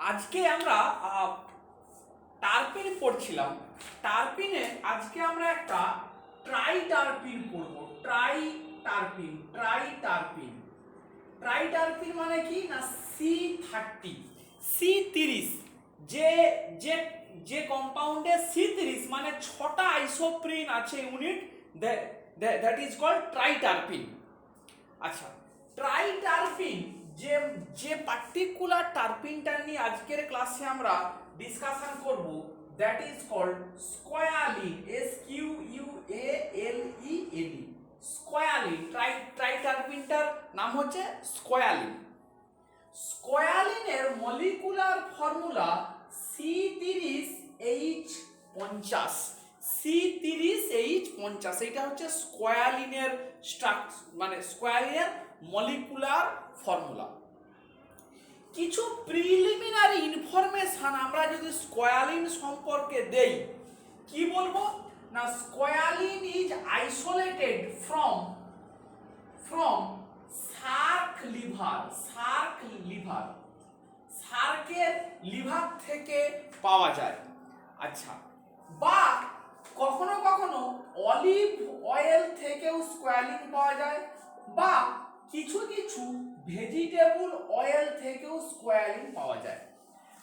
আজকে আমরা টারপিন পড়ছিলাম। টারপিনে আজকে আমরা একটা ট্রাইটারপিন পড়ব। ট্রাইটারপিন ট্রাইটারপিন মানে কি না C30 C30 যে যে যে কম্পাউন্ডে C30 মানে 6টা আইসোপ্রিন আছে unit, that is called triterpene. আচ্ছা, ট্রাইটারপিন যে যে পার্টিকুলার টারপিনটা নিয়ে আজকের ক্লাসে আমরা ডিসকাশন করব, that is called squalene, SQUALEN। Squalene, ট্রাইটারপিনটার নাম হচ্ছে squalene. স্কোয়ালিনের molecular formula C30H50। C30H50 এটা হচ্ছে স্কোয়ালিনের মানে স্কোয়ালিনের মলিকুলার ফর্মুলা। কিছু প্রিলিমিনারি ইনফরমেশন আমরা যদি স্কোয়ালিন সম্পর্কে দেই, কি বলবো না squalene is isolated from shark liver. শার্কের লিভার থেকে পাওয়া যায়। আচ্ছা, বা কখনো কখনো অলিভ অয়েল থেকেও স্কোয়ালিন পাওয়া যায়, বা কিছু কিছু ভেজিটেবল অয়েল থেকেও স্কোয়ালিন পাওয়া যায়।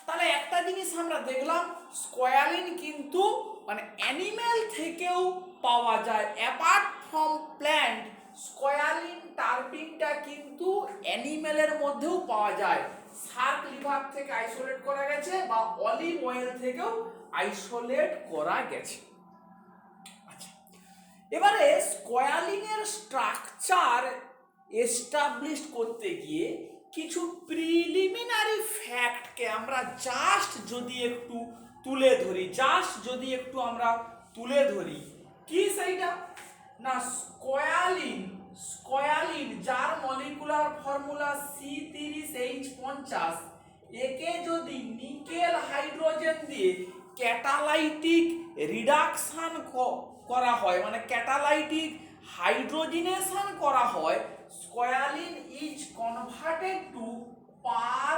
তাহলে একটা জিনিস আমরা দেখলাম, স্কোয়ালিন কিন্তু মানে অ্যানিমেল থেকেও পাওয়া যায়। অ্যাপার্ট ফ্রম প্ল্যান্ট, স্কোয়ালিন টারপিনটা কিন্তু অ্যানিমেলের মধ্যেও পাওয়া যায়। শার্ক লিভার থেকে আইসোলেট করা গেছে বা অলিভ অয়েল থেকেও আইসোলেট করা গেছে। আচ্ছা, এবারে স্কোয়ালিনের স্ট্রাকচার এস্টাবলিশ করতে গিয়ে কিছু প্রিলিমিনারি ফ্যাক্টকে আমরা জাস্ট যদি একটু তুলে ধরি, কি সেইটা না স্কোয়ালিন যার মলিকুলার ফর্মুলা C30H50, একে যদি নিকেল হাইড্রোজেন দিয়ে ক্যাটালাইটিক রিডাকশন করা হয়, মানে ক্যাটালাইটিক হাইড্রোজিনেশন করা হয়, স্কোয়ালিন ইজ কনভার্টেড টু পার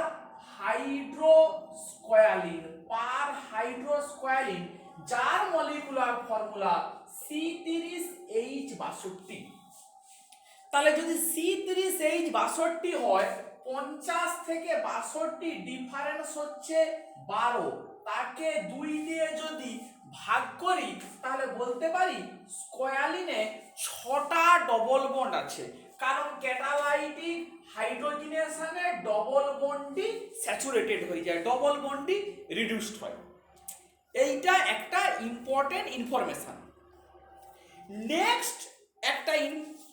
হাইড্রোস্কোয়ালিন যার মলিকুলার ফর্মুলা C30H62। তাহলে যদি C30H62 হয়, 50 থেকে 62 ডিফারেন্স হচ্ছে 12, তাকে 2 দিয়ে যদি ভাগ করি তাহলে বলতে পারি স্কোয়ালিনে 6টা ডবল বন্ড আছে, কারণ ক্যাটালাইটিক হাইড্রোজিনেশনে ডবল বন্ডই স্যাচুরেটেড হয়ে যায়, ডবল বন্ডই রিডিউসড হয়। এইটা একটা ইম্পর্টেন্ট ইনফরমেশন। নেক্সট একটা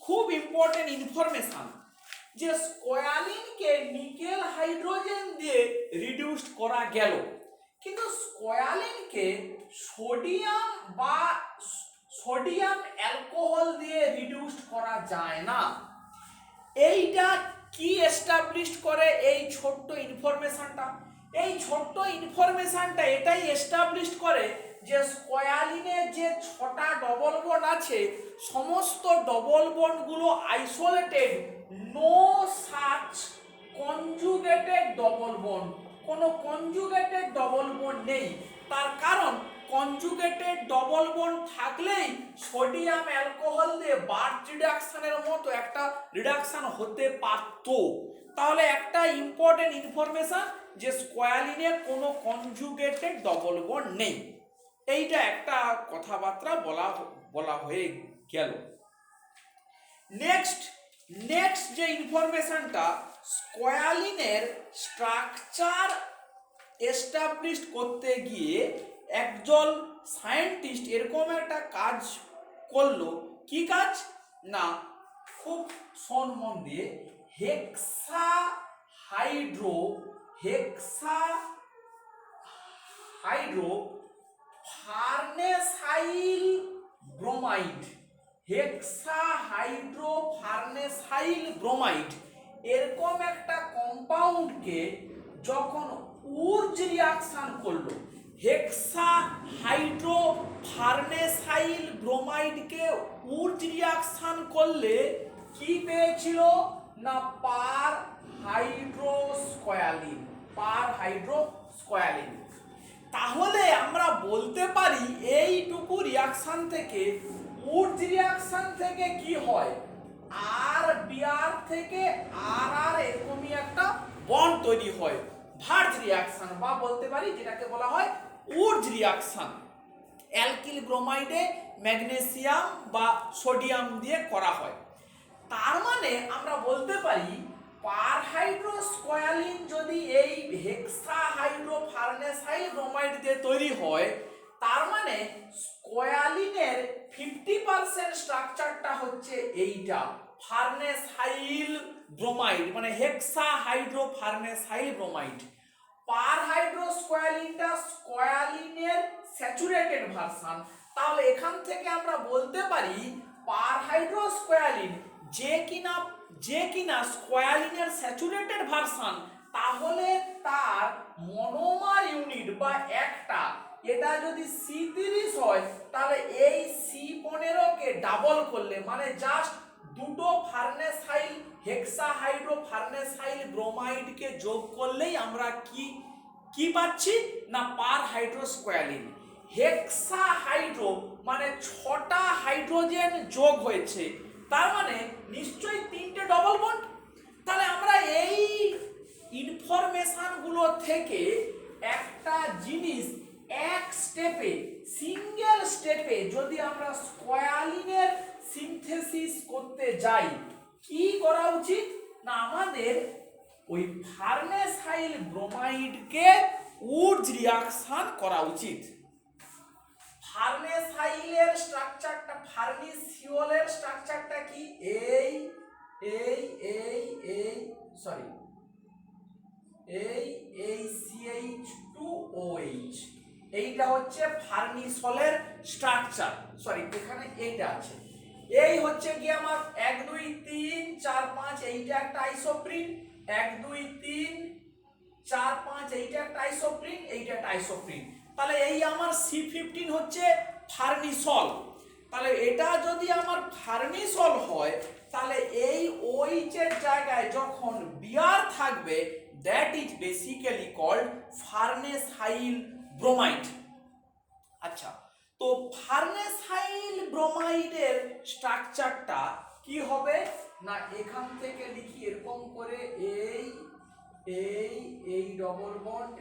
খুব ইম্পর্টেন্ট ইনফরমেশন, যে স্কোয়ালিনকে নিকেল হাইড্রোজেন দিয়ে রিডিউসড করা গেল, কিন্তু স্কোয়ালিনকে সোডিয়াম অ্যালকোহল দিয়ে রিডিউসড করা যায় না। এইটা কি এস্টাবলিশ করে এই ছোট্ট ইনফরমেশনটা? এই ছোট্ট ইনফরমেশনটা এটাই এস্টাবলিশ করে যে স্কোয়ালিনে যে 6টা ডবল বন্ড আছে, সমস্ত ডবল বন্ডগুলো isolated, no such conjugated double bond, কোনো কনজুগেটেড ডবল বন্ড নেই। তার কারণ কনজুগেটেড ডবল বন্ড থাকলেই সোডিয়াম অ্যালকোহল দিয়ে বার্চ রিডাকশনের মতো একটা রিডাকশন হতে পারত। তাহলে একটা ইম্পর্টেন্ট ইনফরমেশন যে স্কোয়ালিনে কোনো কনজুগেটেড ডবল বন্ড নেই। এইটা একটা কথাবার্তা বলা হয়ে গেল। নেক্সট যে ইনফরমেশনটা, স্কোয়ালিনের স্ট্রাকচার এস্টাবলিশ করতে গিয়ে একজন সায়েন্টিস্ট এরকম একটা কাজ করলো। কি কাজ না খুব মন দিয়ে, হেক্সাহাইড্রো ফার্নেসাইল ব্রোমাইড, হেক্সাহাইড্রোফার্নেসাইল ব্রোমাইড এরকম একটা কম্পাউন্ডকে যখন উর্জ রিয়াকশন করলো, হেক্সাহাইড্রোফার্নেসাইল ব্রোমাইডকে উর্জ রিয়াকশন করলে কি পেয়েছিল না পার হাইড্রোস্কোয়ালিন। পার হাইড্রোস্কোয়ালিন। তাহলে আমরা বলতে পারি এইটুকু রিয়াকশন থেকে উডস রিয়াকশন থেকে কি হয়, আর বিআর থেকে আর আর এরকমই একটা বন্ড তৈরি হয়, ভার্জ রিয়াকশন বা বলতে পারি যেটাকে বলা হয় উডস রিয়াকশন। অ্যালকিল ব্রোমাইডে ম্যাগনেসিয়াম বা সোডিয়াম দিয়ে করা হয়। তার মানে আমরা বলতে পারি পার হাইড্রোস্কোয়ালিন যদি এই হেক্সাহাইড্রোফার্নেসাইল ব্রোমাইড দিয়ে তৈরি হয়, তার মানে স্কোয়ালিনের 50% স্ট্রাকচারটা হচ্ছে এইটা ফার্নেসাইল ব্রোমাইড, মানে হেক্সাহাইড্রোফার্নেসাইল ব্রোমাইড। পার হাইড্রোস্কোয়ালিনটা স্কোয়ালিনের স্যাচুরেটেড ভার্সন। তাহলে এখান থেকে আমরা বলতে পারি পার হাইড্রোস্কোয়ালিন যে কিনা স্কোয়ালিনের স্যাচুরেটেড ভার্সন, তাহলে তার মনোমার ইউনিট বা একটা, এটা যদি C30 হয়, তাহলে এই C15 কে ডাবল করলে মানে জাস্ট দুটো ফার্নেসাইল হেক্সাহাইড্রোফার্নেসাইল ব্রোমাইডকে যোগ করলেই আমরা কি পাচ্ছি না পার হাইড্রোস্কোয়ালিন। হেক্সাহাইড্রো মানে 6টা হাইড্রোজেন যোগ হয়েছে, তার মানে নিশ্চয়ই 3টে ডবল বন্ড। তাহলে আমরা এই ইনফরমেশন গুলো থেকে একটা জিনিস এক স্টেপে, সিঙ্গেল স্টেপে যদি আমরা স্কোয়ালিনের সিনথেসিস করতে যাই, কি করা উচিত না আমাদের ওই ফার্নেসাইল ব্রোমাইডকে উডস রিয়াকশন করা উচিত। ফার্নেসাইলের স্ট্রাকচারটা, ফার্নিসিওলের স্ট্রাকচারটা কি, এই CH2OH, এইটা হচ্ছে ফার্নিসলের স্ট্রাকচার। এখানে এইটা আছে, এই হচ্ছে কি আমার 1 2 3 4 5, এইটা একটা আইসোপ্রিন, 1 2 3 4 5, এইটা একটা আইসোপ্রিন, এইটা একটা আইসোপ্রিন। তাহলে এই আমার C15 হচ্ছে ফার্নিসল। তাহলে এটা যদি আমার ফার্নিসল হয়, তাহলে এই OH এর জায়গায় যখন বিআর থাকবে, that is basically called farnesyl bromide. আচ্ছা, তো ফার্নেসাইল ব্রোমাইডের স্ট্রাকচারটা কি হবে না, এখান থেকে লিখি এরকম করে, এই ডবল বন্ড,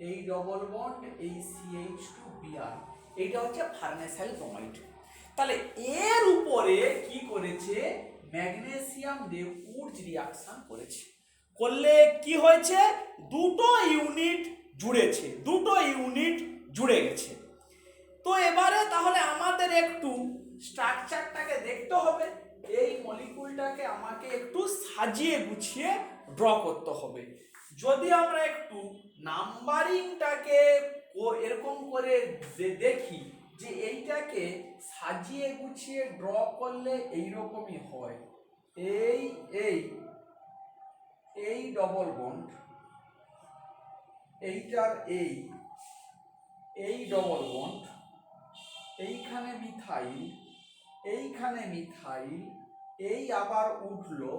এই ডবল বন্ড, এই CH2Br, এইটা হচ্ছে ফার্নেসাইল ব্রোমাইড। তাহলে এর উপরে কি করেছে, ম্যাগনেসিয়াম দিয়ে উডস রিয়াকশন করেছে, করলে কি হয়েছে, দুটো ইউনিট জুড়ে গেছে। তো এবারে তাহলে আমাদের একটু স্ট্রাকচারটাকে দেখতে হবে, এই মলিকুলটাকে আমাকে একটু সাজিয়ে গুছিয়ে ড্র করতে হবে। যদি আমরা একটু নাম্বারিংটাকে এরকম করে দেখি যে এইটাকে সাজিয়ে গুছিয়ে ড্র করলে এইরকমই হয়, এই ডবল বন্ড, এইটার এই ডবল বন্ড, এইখানে মিথাইল, এই আবার উঠলো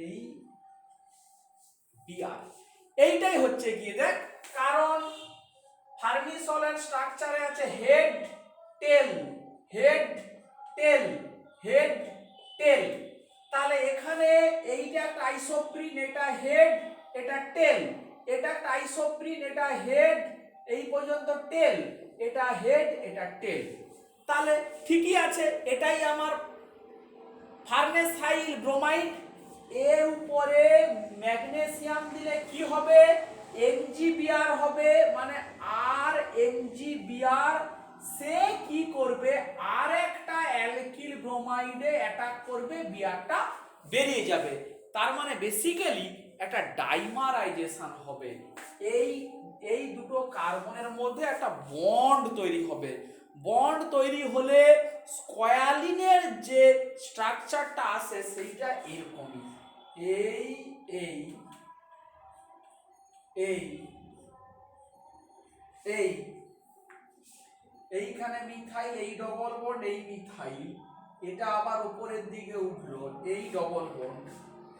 এই বিআর, এইটাই হচ্ছে কি দেখ, কারণ ফার্নিসলের স্ট্রাকচারে আছে হেড টেল, তাহলে এখানে এইটা একটা আইসোপ্রিন, এটা হেড, এটা টেল, এটা একটা আইসোপ্রিন, এটা হেড, এই পর্যন্ত টেল, এটা হেড, এটা টেল। তাহলে ঠিকই আছে, এটাই আমার ফার্নেসাইল ব্রোমাইড। এর উপরে ম্যাগনেসিয়াম দিলে কি হবে, MgBr হবে, মানে আর MgBr সে কি করবে, আর একটা অ্যালকিল ব্রোমাইডে অ্যাটাক করবে, বিআরটা বেরিয়ে যাবে। তার মানে বেসিক্যালি একটা ডাইমারাইজেশন হবে, এই দুটো কার্বনের মধ্যে একটা বন্ড তৈরি হবে। বন্ড তৈরি হলে স্কোয়ালিনের যে স্ট্রাকচারটা আসে সেইটা এরকমই, এইখানে মিথাইল, এই ডবল বন্ড, এই মিথাইল, এটা আবার উপরের দিকে উঠলো, এই ডবল বন্ড,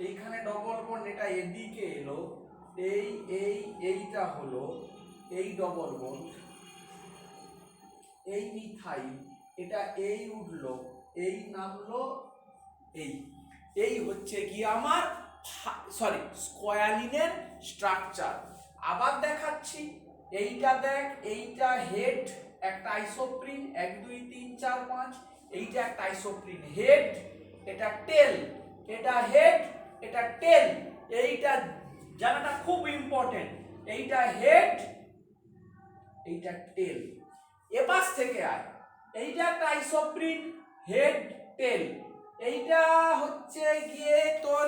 এইখানে ডবল বন্ড, এটা এদিকে এলো, এইটা হলো এই ডবল বন্ড, এই মিথাইল, এটা এই উঠলো, এই নামলো, এই হচ্ছে কি আমার স্কোয়ালিনের স্ট্রাকচার। আবার দেখাচ্ছি, এইটা দেখ, এইটা হেড একটা আইসোপ্রিন 1 2 3 4 5, এইটা একটা আইসোপ্রিন হেড, এটা টেল, এটা হেড, এটা টেল, এইটা জানাটা খুব ইম্পর্টেন্ট, এইটা হেড, এইটা টেল। এপাশ থেকে আয়, এইটা একটা আইসোপ্রিন হেড টেল, এইটা হচ্ছে গিয়ে তোর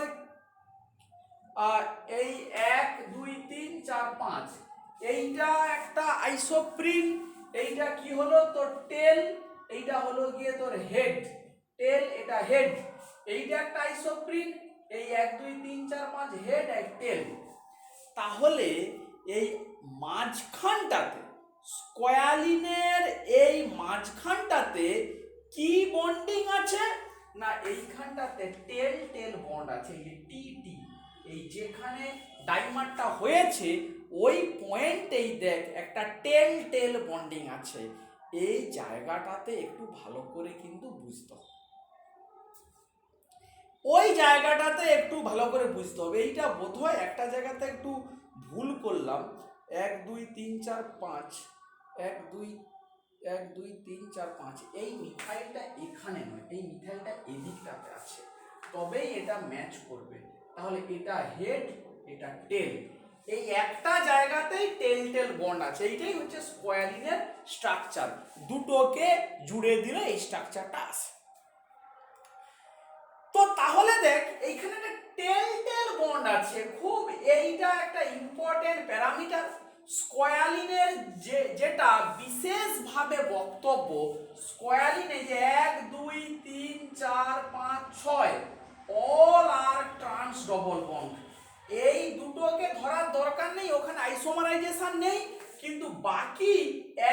এই 1 2 3 4 5, এইটা একটা আইসোপ্রিন, এইটা কি হলো তোর টেল, এইটা হলো গিয়ে তোর হেড, টেল এটা হেড, এইটা একটা আইসোপ্রিন, এই 1 2 3 4 5 হেড এক টেল। তাহলে এই মাঝখানটাতে স্কোয়ালিনের এই মাঝখানটাতে কি বন্ডিং আছে না, এইখানটাতে টেল টেল বন্ড আছে, এই টি টি, এই যেখানে ডাইমারটা হয়েছে ওই পয়েন্টেই দেখ একটা টেল টেল বন্ডিং আছে। এই জায়গাটাতে একটু ভালো করে কিন্তু বুঝতে হবে, ওই জায়গাটাতে একটু ভালো করে বুঝতে হবে। এইটা বোধহয় একটা জায়গাতে একটু ভুল করলাম, 1 2 3 4 5, 1 2 1 2 3 4 5, এই মিথাইলটা এখানে নয়, এই মিথাইলটা এদিকটাতে আছে, তবেই এটা ম্যাচ করবে। তাহলে এটা হেড, এটা টেল, এই একটা জায়গাতেই টেল টেল বন্ড আছে, এইটাই হচ্ছে স্কোয়ালিনের স্ট্রাকচার। দুটোকে জুড়ে দিলে এই স্ট্রাকচারটা আসে। তো তাহলে দেখ এইখানে একটা টেল টেল বন্ড আছে, খুব এইটা একটা ইম্পর্টেন্ট প্যারামিটার। স্কোয়ালিনের যেটা বিশেষভাবে বক্তব্য, স্কোয়ালিনে যে 1 2 3 4 5 6 অল আর ট্রান্স ডবল বন্ড, এই দুটোকে ধরার দরকার নেই, ওখানে আইসোমারাইজেশন নেই, কিন্তু বাকি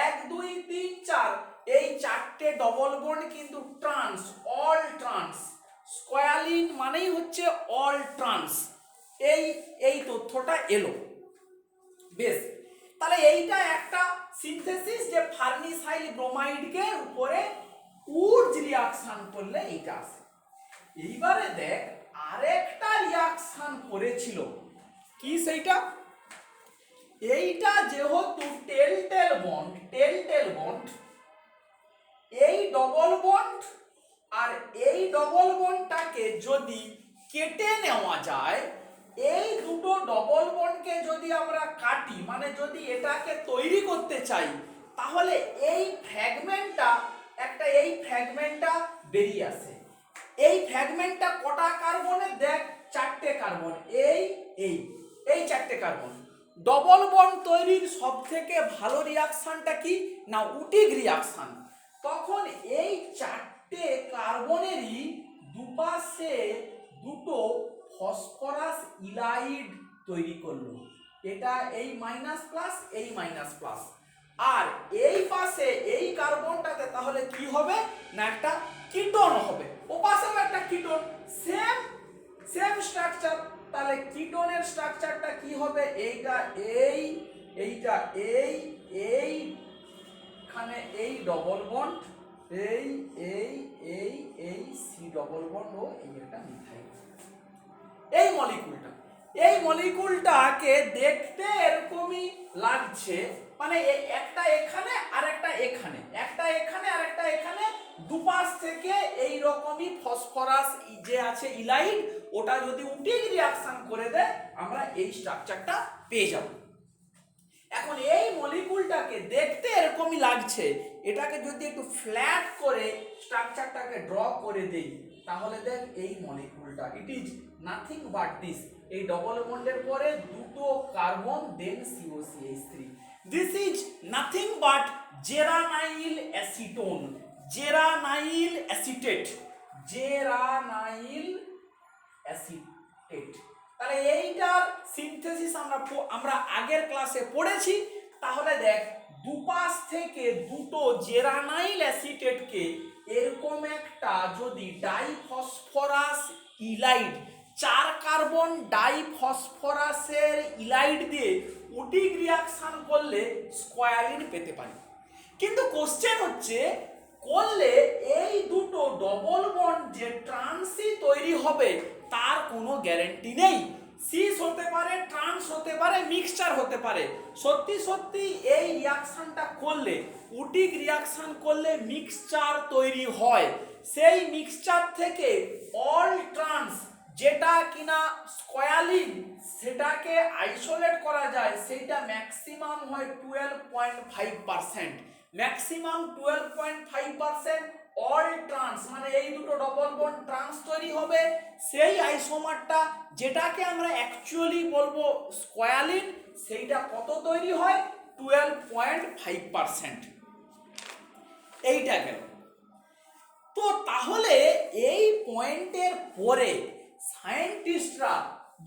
1 2 3 4 এই চারটে ডবল বন্ড কিন্তু ট্রান্স, অল ট্রান্স। স্কোয়ালিন মানেই হচ্ছে অল ট্রান্স, এই তথ্যটা এলো। বেশ, তাহলে এইটা একটা সিনথেসিস যে ফার্নিসাইল ব্রোমাইডকে উপরে উডস রিঅ্যাকশন করলে এইটা আসে। এইবারে দেখ আরেকটা রিঅ্যাকশন করেছিল, কি সেইটা, এইটা যেহেতু টেল টেল বন্ড, টেল টেল বন্ড, এই ডবল বন্ড আর এই ডবল বন্ডটাকে যদি কেটে নেওয়া যায়, এই দুটো ডবল বন্ডকে যদি আমরা কাটি, মানে যদি এটাকে তৈরি করতে চাই, তাহলে এই ফ্র্যাগমেন্টটা একটা, এই ফ্র্যাগমেন্টটা বেরিয়ে আসে। এই ফ্র্যাগমেন্টটা কটা কার্বনের দেখ, 4টে কার্বন, এই 4টে কার্বন। ডবল বন্ড তৈরির সব থেকে ভালো রিঅ্যাকশনটা কি না, উটিক রিঅ্যাকশন। তখন এই 4টে কার্বনেরই দুপাশে দুটো ফসফরাস ইলাইড তৈরি করলো, এটা এই মাইনাস প্লাস, এই মাইনাস প্লাস, আর এই পাশে এই কার্বনটাতে তাহলে কি হবে না, একটা কিটোন হবে, ও পাশেও একটা কিটোন, সেম সেম স্ট্রাকচার। তাহলে কিটোনের স্ট্রাকচারটা কি হবে, এইটা এইটা এইখানে এই ডবল বন্ড, এই সি ডবল বন্ড ও এই একটা মিথাইল। এই মলিকুলটাকে দেখতে এরকমই লাগছে, মানে একটা এখানে আর একটা এখানে, একটা এখানে আর একটা এখানে, দুপাশ থেকে এই রকমই ফসফরাস যে আছে ইলাইড, ওটা যদি উটিক রিঅ্যাকশন করে দেয় আমরা এই স্ট্রাকচারটা পেয়ে যাব। এখন এই মলিকুলটাকে দেখতে এরকমই লাগছে, এটাকে যদি একটু ফ্ল্যাট করে স্ট্রাকচারটাকে ড্র করে দেই, তাহলে দেখ এই মলিকুলটা, it is nothing but this, এই ডবল বন্ডের পরে দুটো carbon, then COCH3, this is nothing but geranyl acetone, geranyl acetate, geranyl acetate. তাহলে এইটার সিনথেসিস আমরা আগের ক্লাসে পড়েছি। তাহলে দেখ দুপাশ থেকে দুটো জেরানাইল অ্যাসিটেটকে এরকম একটা যদি ডাইফসফরাস ইলাইড 4 কার্বন ডাইফসফরাসের ইলাইড দিয়ে উটিক রিয়াকশন করলে স্কোয়ালিন পেতে পারি। কিন্তু কোশ্চেন হচ্ছে করলে এই দুটো ডবল বন্ড যে ট্রান্সই তৈরি হবে তার কোনো গ্যারান্টি নেই। সিস হতে পারে, ট্রান্স হতে পারে, মিক্সচার হতে পারে। সত্যি সত্যি এই রিয়াকশনটা করলে, উটিক রিয়াকশন করলে মিক্সচার তৈরি হয়। সেই মিক্সচার থেকে অল ট্রান্স যেটা কিনা স্কোয়ালিন সেটাকে আইসোলেট করা যায়, সেইটা ম্যাক্সিমাম হয় 12.5%। ম্যাক্সিমাম 12.5% অল ট্রান্স মানে এই দুটো ডবল বন্ড ট্রান্স তৈরি হবে। সেই আইসোমারটা যেটাকে আমরা অ্যাকচুয়ালি বলবো স্কোয়ালিন, সেইটা কত তৈরি হয়? 12.5%। এইটা গেল। তো তাহলে এই পয়েন্টের পরে সায়েন্টিস্টরা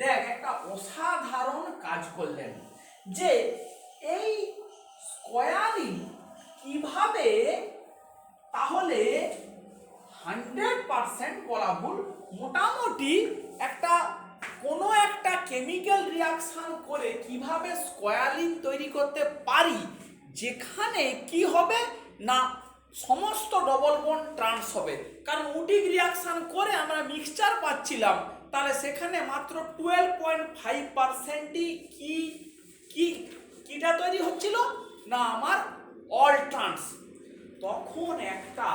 দেখ একটা অসাধারণ কাজ করলেন যে এই স্কোয়ালিন কিভাবে, তাহলে 100% বলা ভুল, মোটামুটি একটা কোনো একটা কেমিক্যাল রিয়াকশন করে কিভাবে স্কোয়ালিন তৈরি করতে পারি, যেখানে কি হবে না সমস্ত ডবল বন্ড ট্রান্স হবে। কারণ উটিক রিয়াকশন করে আমরা মিক্সচার পাচ্ছিলাম, তাহলে সেখানে মাত্র 12.5%ই কিটা তৈরি হচ্ছিল না আমার অল ট্রান্স। তখন একটা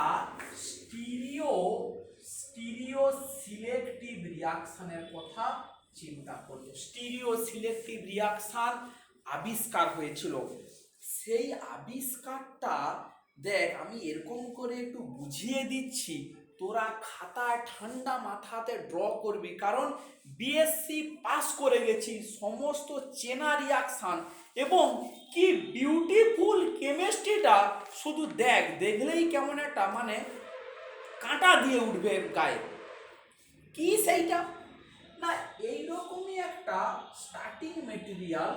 স্টিরিও সিলেক্টিভ রিয়াকশনের কথা চিন্তা করলো। স্টিরিও সিলেক্টিভ রিয়াকশন আবিষ্কার হয়েছিল। সেই আবিষ্কারটা দেখ আমি এরকম করে একটু বুঝিয়ে দিচ্ছি, তোরা খাতায় ঠান্ডা মাথাতে ড্র করবি, কারণ বিএসসি পাস করে গেছি, সমস্ত চেনা রিয়াকশন এবং কি বিউটিফুল কেমিস্ট্রিটা শুধু দেখ, দেখলেই কেমন একটা মানে কাঁটা দিয়ে উঠবে গায়ে। কি সেইটা না এইরকমই একটা স্টার্টিং মেটেরিয়াল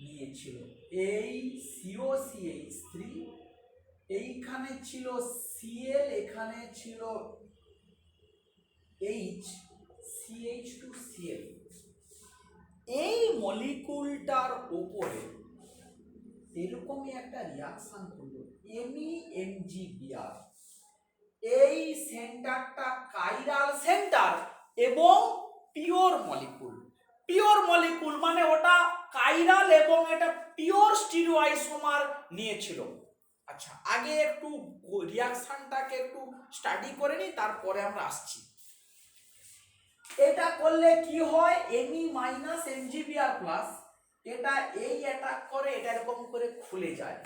নিয়েছিল, এই COCH3, এইখানে ছিল Cl, এখানে ছিল CH2Cl। এই মলিকুলটার উপরে এরকমই একটা রিয়াকশন করলো MEMgBr। এই সেন্টারটা কাইরাল সেন্টার এবং পিওর মলিকুল মানে ওটা কাইরাল এবং এটা পিওর স্টিরিওআইসোমার নিয়েছিল। আচ্ছা আগে একটু রিয়াকশনটাকে একটু স্টাডি করে নিই, তারপরে আমরা আসছি। এটা করলে কি হয়, Me-MgBr+, এটা এই অ্যাটাক করে, এটা এরকম করে খুলে যায়।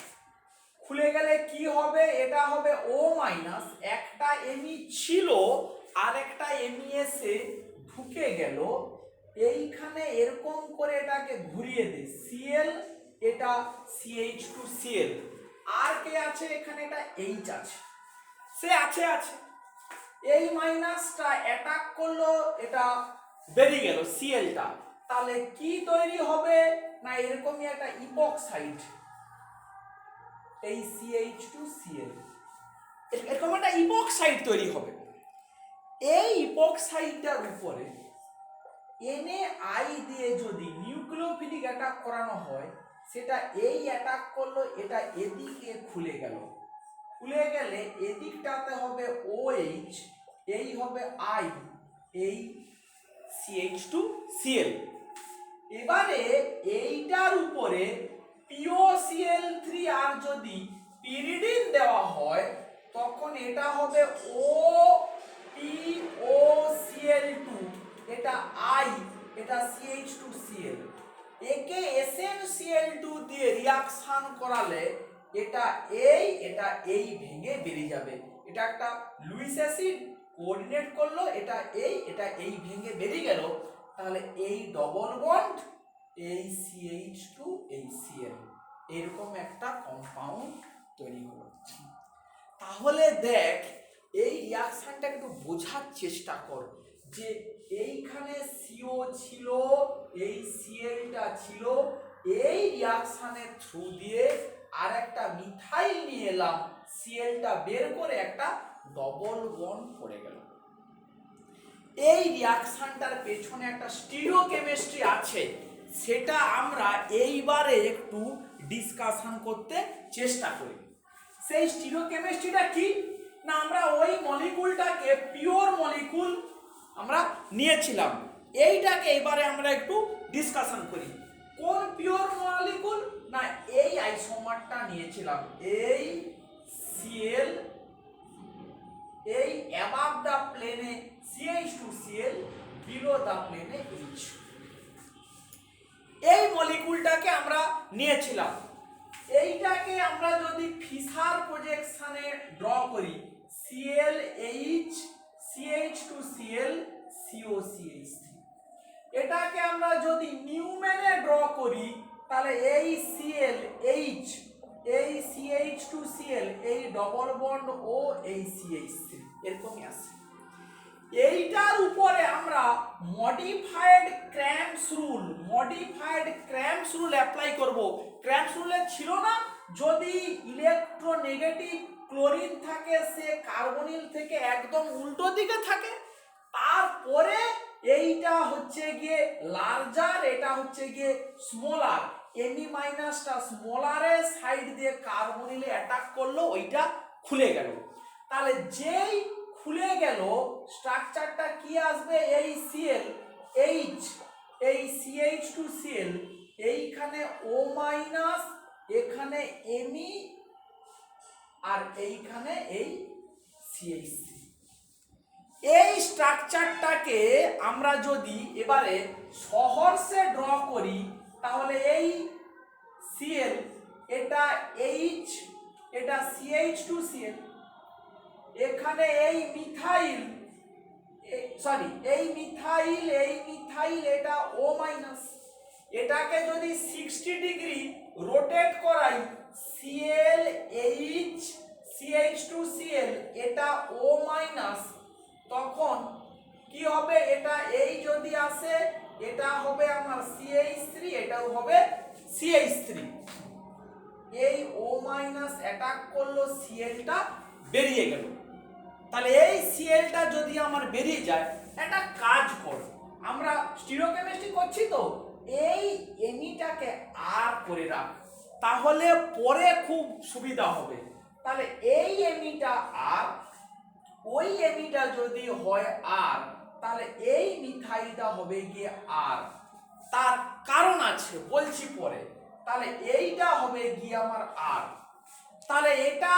খুলে গেলে কি হবে, এটা হবে O-, একটা Me ছিল আর একটা Me এসে ঢুকে গেল এইখানে, এরকম করে এটাকে ঘুরিয়ে দে Cl, এটা CH2Cl, আর কে আছে এখানে, এটা H আছে, সে আছে এই মাইনাসটা অ্যাটাক করলো, এটা বেরিয়ে গেল Clটা, তাহলে কি তৈরি হবে না এরকমই একটা ইপক্সাইড, এই CH2Cl, এরকম একটা ইপক্সাইড তৈরি হবে। এই ইপক্সাইডটার উপরে NaI দিয়ে যদি নিউক্লিওফিলিক অ্যাটাক করানো হয়, সেটা এই অ্যাটাক করলো, এটা এদিকে খুলে গেল, খুলে গেলে এদিকটাতে হবে OH, এই হবে I, এই CH2Cl। এবারে এইটার উপরে POCl3 আর যদি পিরিডিন দেওয়া হয়, তখন এটা হবে OPOCl2, এটা I, এটা CH2Cl। একে SnCl2 দিয়ে রিয়াকশন করালে এটা এই ভেঙে বেরিয়ে যাবে। এটা একটা লুইস অ্যাসিড কোঅর্ডিনেট করলো, এটা এই ভেঙে বেরিয়ে গেল, তাহলে এই ডবল বন্ড এই CH2 এই Cl, এরকম একটা কম্পাউন্ড তৈরি হলো। তাহলে দেখ এই রিয়াকশনটা একটু বোঝার চেষ্টা কর যে এইখানে CO ছিল, এই Clটা ছিল, এই রিয়াকশনের থ্রু দিয়ে আর একটা মিথাইল নিয়ে এলাম, Clটা বের করে একটা ডবল বন্ড পড়ে গেল। এই রিয়াকশনটার পেছনে একটা স্টিরিওকেমিস্ট্রি আছে, সেটা আমরা এইবারে একটু ডিসকাশন করতে চেষ্টা করি। সেই স্টিরিওকেমিস্ট্রিটা কি না, আমরা ওই মলিকুলটাকে পিওর মলিকুল আমরা নিয়েছিলাম, এইটাকে এবারে আমরা একটু ডিসকাশন করি। কোন পিওর মলিকুল না, এই আইসোমারটা নিয়েছিলাম, এই Cl, এই অ্যাবাভ দা প্লেনে CH2Cl, বিলো দা প্লেনে H, এই মলিকুলটাকে আমরা নিয়েছিলাম। এইটাকে আমরা যদি ফিশার প্রজেকশনে ড্র করি, ClH, CH2Cl, COCH3, এটাকে আমরা যদি নিউম্যানে ড্র করি, তাহলে এই ClH, এই CH2Cl, এই ডবল বন্ড ও এই CH3 এরকমই আছে। এইটার উপরে আমরা মডিফাইড ক্র্যাম্পস রুল অ্যাপ্লাই করব। ক্র্যাম্পস রুলে ছিল না, যদি ইলেকট্রোনেগেটিভ ক্লোরিন থাকে সে কার্বনিল থেকে একদম উল্টো দিকে থাকে, তারপরে এইটা হচ্ছে গিয়ে লার্জার, এটা হচ্ছে গিয়ে স্মলার, Me মাইনাসটা স্মলারের সাইড দিয়ে কার্বনিলে অ্যাটাক করলো, ওইটা খুলে গেল। তাহলে যেই খুলে গেল স্ট্রাকচারটা কি আসবে, এই Cl, H, এই CH2Cl, এইখানে O মাইনাস, এখানে Me, আর এইখানে এই CH3। এই স্ট্রাকচারটাকে আমরা যদি এবারে সহর্ষে ড্র করি, তাহলে এই Cl, এটা H, এটা CH2Cl, এখানে এই মিথাইল, এই মিথাইল এটা O মাইনাস, এটাকে যদি 60 ডিগ্রি রোটেট করাই, Cl, H, CH2Cl, এটা O মাইনাস, তখন কি হবে, এটা এই যদি আসে, এটা হবে আমার CH3, এটাও হবে CH3, এই O মাইনাস অ্যাটাক করলো, Clটা বেরিয়ে গেল। তাহলে এই Clটা যদি আমার বেরিয়ে যায়, একটা কাজ করো, আমরা স্টিরিওকেমিস্ট্রি করছি তো, এই এমিটাকে আর করে রাখ, তাহলে পরে খুব সুবিধা হবে। তাহলে এই এমিটা আর, ওই এমিটা যদি হয় আর, তাহলে এই মিথাইলটা হবে গিয়ে আর, তার কারণ আছে বলছি পরে। তাহলে এইটা হবে গিয়ে আমার আর, তাহলে এটা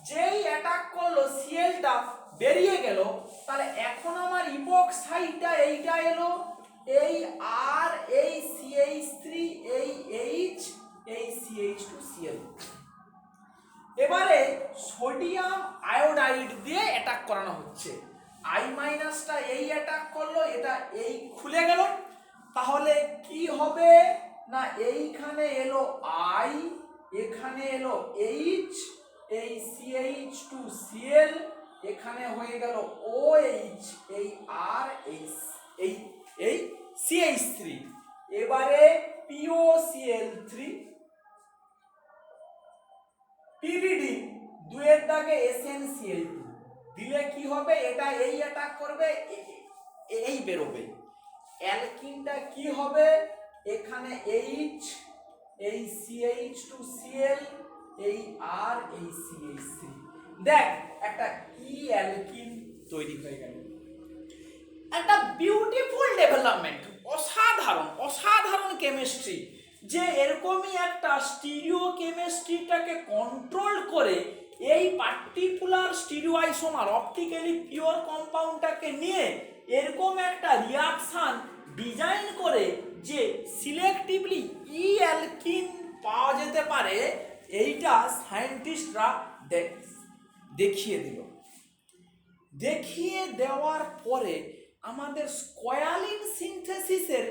যেই অ্যাটাক করলো Clটা বেরিয়ে গেল, তাহলে এখন আমার ইপক্সাইডটা এইটা এলো, এই আর, এই CH3, এই H, এই CH2Cl। এবারে সোডিয়াম আয়োডাইড দিয়ে অ্যাটাক করানো হচ্ছে, I মাইনাসটা এই অ্যাটাক করলো, এটা এই খুলে গেল, তাহলে কি হবে না, এইখানে এলো I, এখানে এলো H, এই CH2Cl, এখানে হয়ে গেল OH, এই R, এই CH3, এবারে POCl3, পিরিডিন, দুয়ের দাগে SnCl2 দিলে কি হবে, এটা এই অ্যাটাক করবে, এই বেরোবে। অ্যালকিনটা কি হবে, এখানে H, এই CH2Cl, এই R, এই CH3, দেখ একটা ই অ্যালকিন তৈরি হয়ে গেল। একটা বিউটিফুল ডেভেলপমেন্ট, অসাধারণ কেমিস্ট্রি, যে এরকমই একটা স্টিরিওকেমিস্ট্রিটাকে কন্ট্রোল করে এই পার্টিকুলার স্টিরিওআইসোমার অপটিক্যালি পিওর কম্পাউন্ডটাকে নিয়ে এরকম একটা রিয়াকশন ডিজাইন করে যে সিলেক্টিভলি ই অ্যালকিন পাওয়া যেতে পারে, এইটা সায়েন্টিস্টরা দেখিয়ে দিল। দেখিয়ে দেওয়ার পরে আমাদের স্কয়ালিন সিনথেসিসের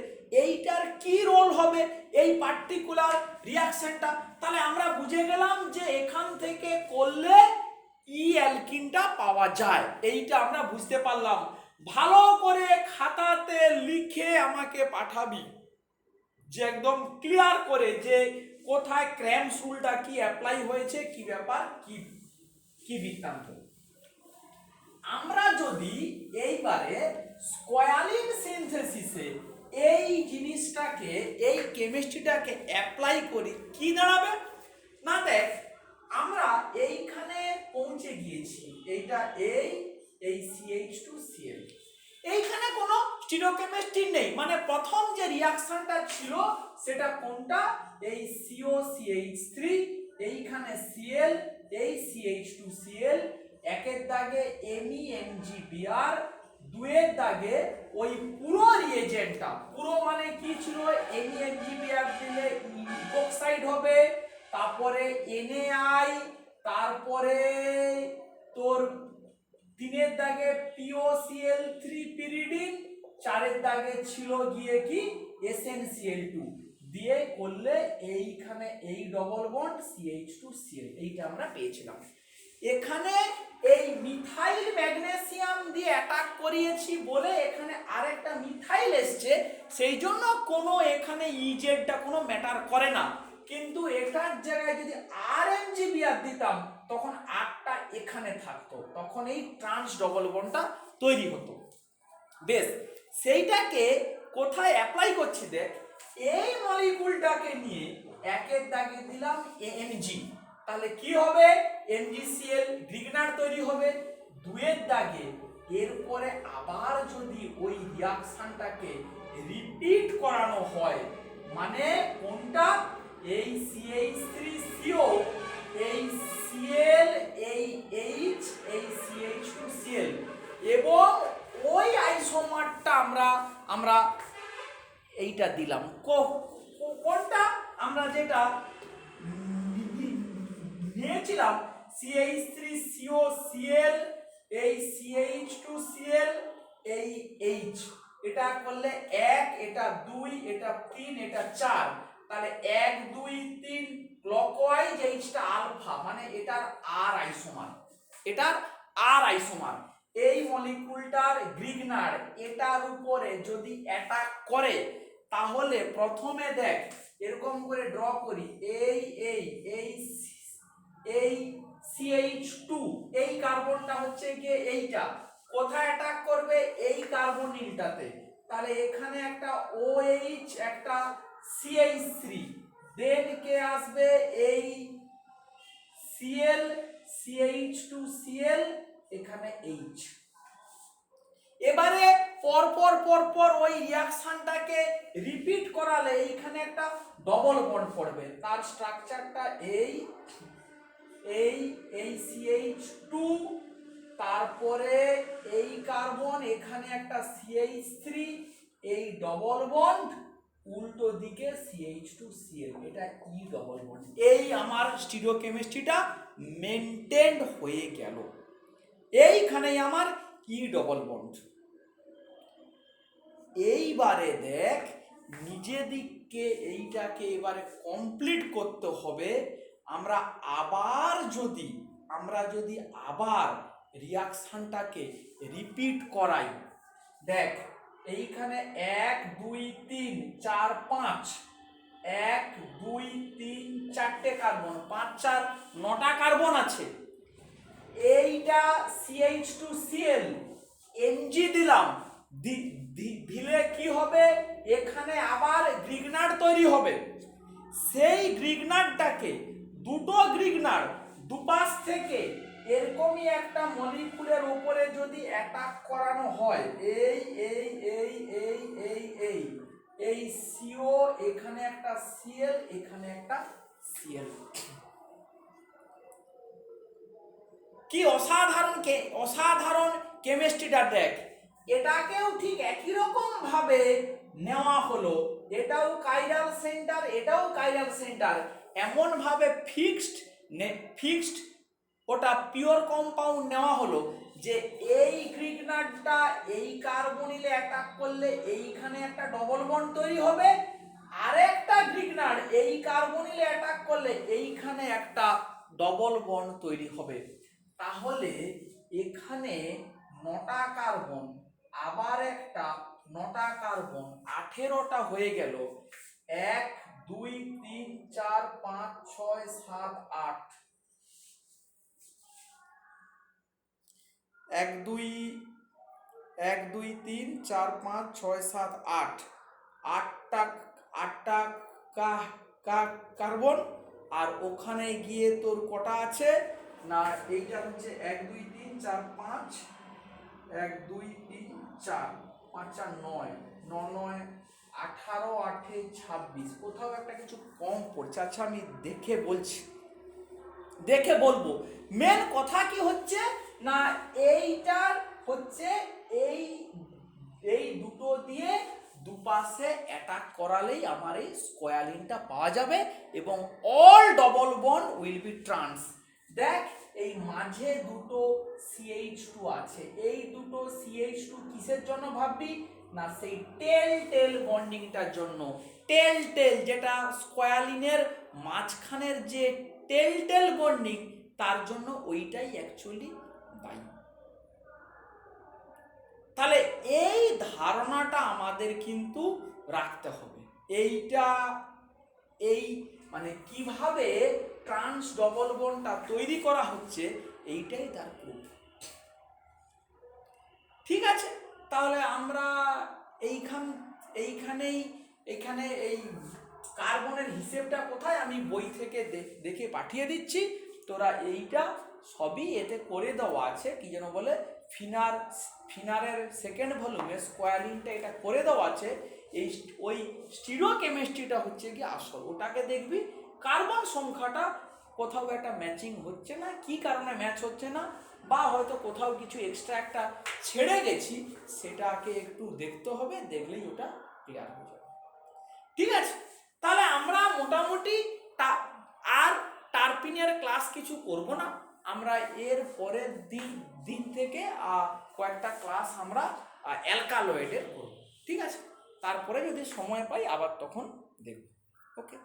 এইটার কি রোল হবে এই পার্টিকুলার রিয়াকশনটা, তাহলে আমরা বুঝে গেলাম যে এখান থেকে করলে ই অ্যালকিনটা পাওয়া যায়, এইটা আমরা বুঝতে পারলাম। ভালো করে খাতাতে লিখে আমাকে পাঠাবি, যে একদম ক্লিয়ার করে যে কোথায় ক্র্যাম্পস রুলটা কি অ্যাপ্লাই হয়েছে, কি ব্যাপার, কি বৃত্তান্ত। আমরা যদি এইবারে স্কয়ালিং সিনথেসিসে এই জিনিসটাকে এই কেমিস্ট্রিটাকে অ্যাপ্লাই করি কি দাঁড়াবে না দেখ আমরা এইখানে পৌঁছে গিয়েছি এইটা এই CH2Cl এইখানে কোনো স্টিরিওকেমিস্ট্রি নেই মানে প্রথম যে রিঅ্যাকশনটা ছিল সেটা কোনটা এই COCH3 এইখানে Cl এই CH2Cl একের দাগে MEMgBr দুয়ের দাগে ওই পুরো রিএজেন্টটা পুরো মানে কি ছিল MEMgBr দিলে ইপোক্সাইড হবে তারপরে NaI তারপরে তোর তিনের দাগে POCl3 পিরিডিন চারের দাগে ছিল গিয়ে কি SnCl2 দিয়ে করলে এইখানে এই ডবল বন্ড CH2Cl এইটা আমরা পেয়েছিলাম এখানে এই মিথাইল ম্যাগনেসিয়াম দিয়ে অ্যাটাক করিয়েছি বলে এখানে আরেকটা মিথাইল এসছে সেই জন্য কোনো এখানে ইজেডটা কোনো ম্যাটার করে না কিন্তু এটার জায়গায় যদি RMgBr দিতাম তখন আরটা এখানে থাকতো তখন এই ট্রান্স ডবল বন্ডটা তৈরি হতো বেশ সেইটাকে কোথায় অ্যাপ্লাই করছি দেখ এই মলিকুলটাকে নিয়ে একের দাগে দিলাম Mg তাহলে কি হবে MgCl গ্রিগনার তৈরি হবে দুয়ের দাগে এরপরে আবার যদি ওই রিঅ্যাকশনটাকে রিপিট করানো হয় মানে কোনটা এই CH3CO এই Cl এই H এই CH2Cl এবং ওই আইসোমারটা আমরা এইটা দিলাম কোনটা আমরা যেটা নিয়েছিলাম CH3COCl এই CH2Cl এই H এটা করলে 1 এটা 2 এটা 3 এটা 4 তাহলে 1 2 3 ক্লকওয়াইজ এইচটা আলফা মানে এটার আর আইসোমার এই মলিকুলটার গ্রিগনার এটার উপরে যদি অ্যাটাক করে তাহলে প্রথমে দেখ এরকম করে ড্র করি এই CH2 এই কার্বনটা হচ্ছে গিয়ে এইটা কোথায় অ্যাটাক করবে এই কার্বনিলটাতে তাহলে এখানে একটা OH একটা CH3 দেন কে আসবে এই Cl CH2Cl এখানে H এবারে পর ওই রিঅ্যাকশনটাকে রিপিট করালে এইখানে একটা ডবল বন্ড পড়বে তার স্ট্রাকচারটা এই CH2 তারপরে এই কার্বন এখানে একটা CH3 এই ডবল বন্ড উল্টো দিকে CH2Cl এটা ই ডবল বন্ড এই আমার স্টিরিওকেমিস্ট্রিটা মেইনটেইনড হয়ে গেল এইখানেই আমার ই ডবল বন্ড এইবারে দেখ নিজে দিককে এইটাকে এবারে কমপ্লিট করতে হবে আমরা যদি আবার রিঅ্যাকশনটাকে রিপিট করাই দেখ এইখানে 1 2 3 4 5 1 2 3 4টে কার্বন 5 4 9টা কার্বন আছে এইটা CH2Cl Mg দিলাম দিলে কি হবে এখানে আবার গ্রিগনার তৈরি হবে সেই গ্রিগনারটাকে দুটো গ্রিগনার দুপাশ থেকে এরকমই একটা মলিকুলের উপরে যদি অ্যাটাক করানো হয় এই CO এখানে একটা Cl এখানে একটা Cl কি অসাধারণ কেমিস্ট্রিটা দেখ এটাকেও ঠিক একই রকম ভাবে নেওয়া হলো এটাও কাইরাল সেন্টার এটাও কাইরাল সেন্টার এমন ভাবে ফিক্সড ওটা পিওর কম্পাউন্ড নেওয়া হলো যে এই গ্রিগনারটা এই কার্বনিলে অ্যাটাক করলে এইখানে একটা ডবল বন্ড তৈরি হবে আরেকটা গ্রিগনার এই কার্বনিলে অ্যাটাক করলে এইখানে একটা ডবল বন্ড তৈরি হবে তাহলে এখানে 9টা কার্বন আবার একটা 9টা কার্বন 18টা হয়ে গেল 1 2 3 4 5 6 7 8 এক দুই 3 4 5 6 7 8 আটটা কার্বন। আর ওখানে গিয়ে তোর কটা আছে না, এইটা হচ্ছে 1 2 3 4 5 1 2 3 4 5 4 9 9 9 18 8 26, কোথাও একটা কিছু কম পড়ছে। আচ্ছা আমি দেখে বলছি, দেখে বলবো। মেন কথা কি হচ্ছে না, এইটার হচ্ছে এই এই দুটো দিয়ে দুপাশে অ্যাটাক করালেই আমার এই স্কোয়ালিনটা পাওয়া যাবে এবং all double bond will be trans. দেখ এই মাঝে দুটো CH2 আছে, এই দুটো CH2 কিসের জন্য ভাববি না, সেই টেল বন্ডিংটার জন্য। টেল যেটা স্কোয়ালিনের মাঝখানের যে টেল বন্ডিং, তার জন্য ওইটাই অ্যাকচুয়ালি দায়ী। তাহলে এই ধারণাটা আমাদের কিন্তু রাখতে হবে। এইটা এই মানে কিভাবে ট্রান্স ডবল বন্ডটা তৈরি করা হচ্ছে, এইটাই তার প্রুফ। ঠিক আছে, তাহলে আমরা এইখানে এই কার্বনের হিসেবটা কোথায় আমি বই থেকে দেখে পাঠিয়ে দিচ্ছি। তোরা এইটা সবই এতে করে দেওয়া আছে, কি যেন বলে ফিনারের সেকেন্ড ভলিউমে স্কোয়ালিনটা এটা করে দেওয়া আছে। এই ওই স্টিরিওকেমিস্ট্রিটা হচ্ছে কি আসল, ওটাকে দেখবি কার্বন সংখ্যাটা কোথাও একটা ম্যাচিং হচ্ছে না, কি কারণে ম্যাচ হচ্ছে না, বা হয়তো কোথাও কিছু এক্সট্রা একটা ছেড়ে গেছি, সেটাকে একটু দেখতে হবে, দেখলেই ওটা ক্লিয়ার হয়ে যাবে। ঠিক আছে, তাহলে আমরা মোটামুটি আর টার্পিনের ক্লাস কিছু করব না, আমরা এর পরের দিন থেকে কয়েকটা ক্লাস আমরা অ্যালকালয়েডের করব। ঠিক আছে, তারপরে যদি সময় পাই আবার তখন দেখব। ওকে।